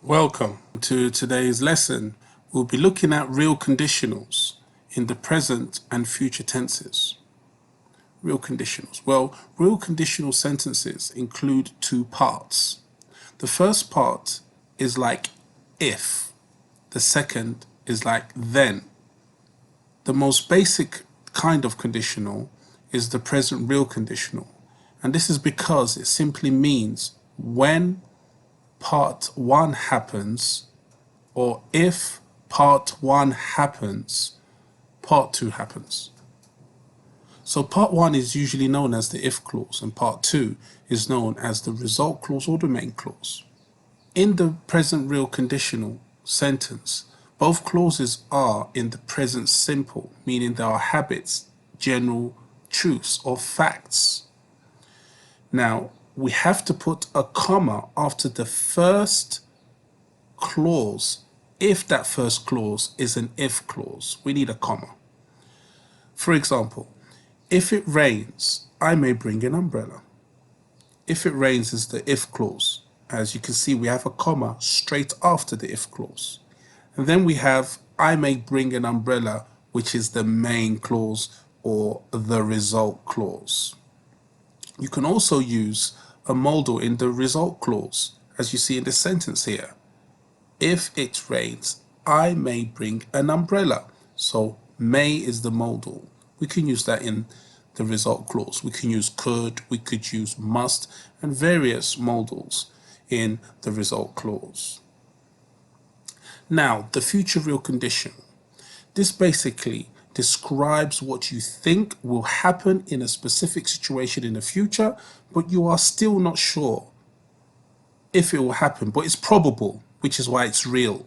Welcome to today's lesson. We'll be looking at real conditionals in the present and future tenses. Real conditionals. Well, real conditional sentences include two parts. The first part is like if. The second is like then. The most basic kind of conditional is the present real conditional. And this is because it simply means when part one happens, or if part one happens, part two happens. So part one is usually known as the if clause, and part two is known as the result clause or the main clause. In the present real conditional sentence, both clauses are in the present simple, meaning there are habits, general truths, or facts. Now, we have to put a comma after the first clause if that first clause is an if clause. We need a comma. For example, if it rains, I may bring an umbrella. If it rains is the if clause. As you can see, we have a comma straight after the if clause. And then we have I may bring an umbrella, which is the main clause or the result clause. You can also use a modal in the result clause, as you see in this sentence here. If it rains, I may bring an umbrella. So may is the modal. We can use that in the result clause. We can use could, we could use must, and various modals in the result clause. Now, the future real condition. This basically describes what you think will happen in a specific situation in the future, but you are still not sure if it will happen, but it's probable, which is why it's real.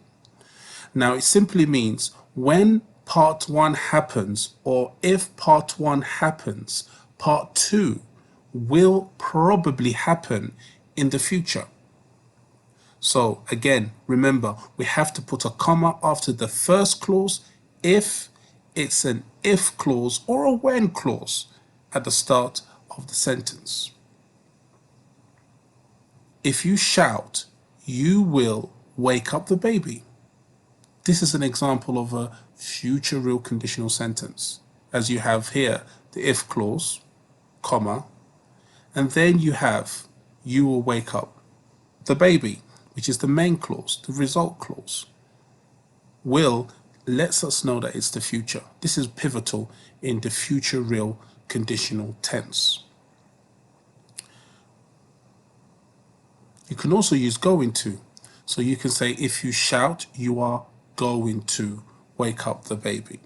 Now, it simply means when part one happens, or if part one happens, part two will probably happen in the future. So again, remember, we have to put a comma after the first clause if it's an if clause or a when clause at the start of the sentence. If you shout, you will wake up the baby. This is an example of a future real conditional sentence, as you have here the if clause, comma, and then you have you will wake up the baby, which is the main clause, the result clause. Will lets us know that it's the future. This is pivotal in the future real conditional tense. You can also use going to. So you can say, if you shout, you are going to wake up the baby.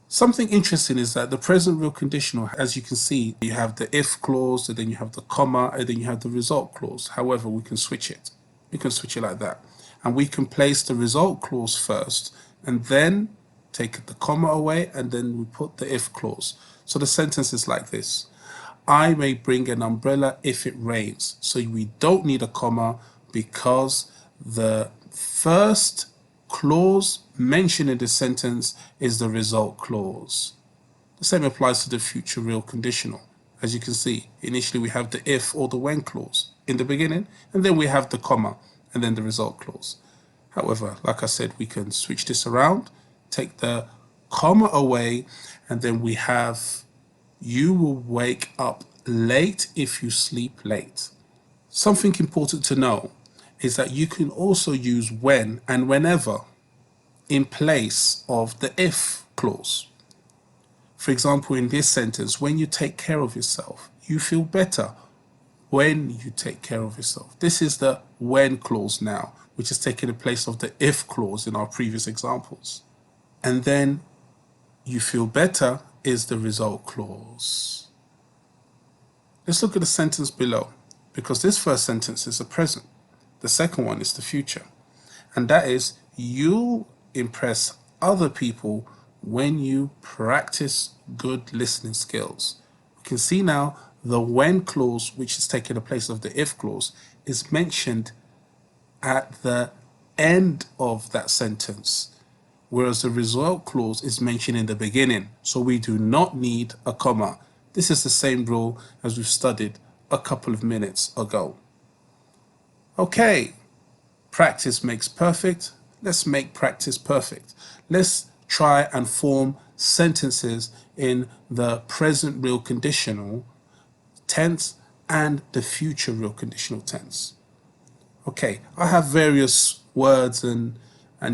Something interesting is that the present real conditional, as you can see, you have the if clause, and then you have the comma, and then you have the result clause. However, we can switch it. We can switch it like that. And we can place the result clause first, and then take the comma away, and then we put the if clause. So the sentence is like this. I may bring an umbrella if it rains. So we don't need a comma because the first clause mentioned in the sentence is the result clause. The same applies to the future real conditional. As you can see, initially we have the if or the when clause in the beginning, and then we have the comma and then the result clause. However, like I said, we can switch this around, take the comma away, and then we have you will wake up late if you sleep late. Something important to know is that you can also use when and whenever in place of the if clause. For example, in this sentence, when you take care of yourself, you feel better when you take care of yourself. This is the when clause now, which is taking the place of the if clause in our previous examples. And then you feel better is the result clause. Let's look at the sentence below, because this first sentence is the present. The second one is the future. And that is, you'll impress other people when you practice good listening skills. We can see now the when clause, which is taking the place of the if clause, is mentioned at the end of that sentence, whereas the result clause is mentioned in the beginning. So we do not need a comma. This is the same rule as we've studied a couple of minutes ago. Okay, practice makes perfect. Let's make practice perfect. Let's try and form sentences in the present real conditional tense and the future real conditional tense. Okay, I have various words and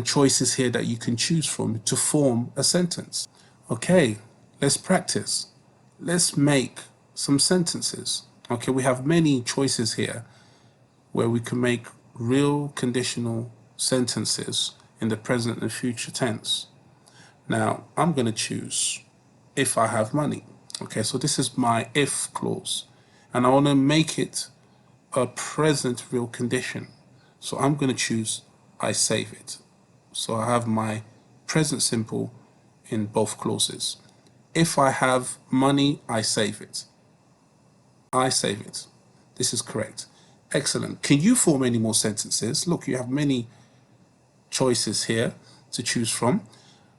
choices here that you can choose from to form a sentence. Okay, let's practice. Let's make some sentences. Okay, we have many choices here where we can make real conditional sentences in the present and future tense. Now, I'm going to choose if I have money. Okay, so this is my if clause, and I want to make it a present real condition. So I'm going to choose I save it. So I have my present simple in both clauses. If I have money, I save it. I save it. This is correct. Excellent. Can you form any more sentences? Look, you have many choices here to choose from.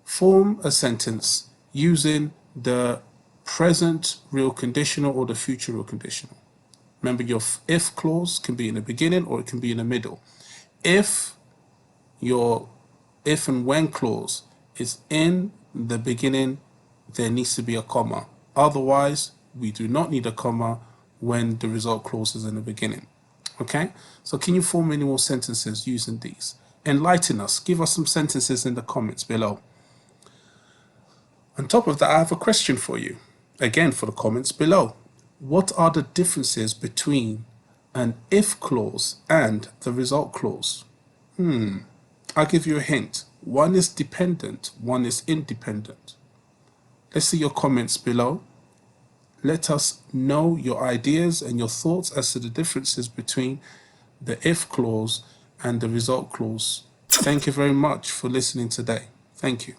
Form a sentence using the present real conditional or the future real conditional. Remember, your if clause can be in the beginning or it can be in the middle. If your if and when clause is in the beginning, there needs to be a comma. Otherwise, we do not need a comma when the result clause is in the beginning. Okay, so can you form any more sentences using these? Enlighten us. Give us some sentences in the comments below. On top of that, I have a question for you. Again, for the comments below. What are the differences between an if clause and the result clause? I'll give you a hint. One is dependent, one is independent. Let's see your comments below. Let us know your ideas and your thoughts as to the differences between the if clause and the result clause. Thank you very much for listening today. Thank you.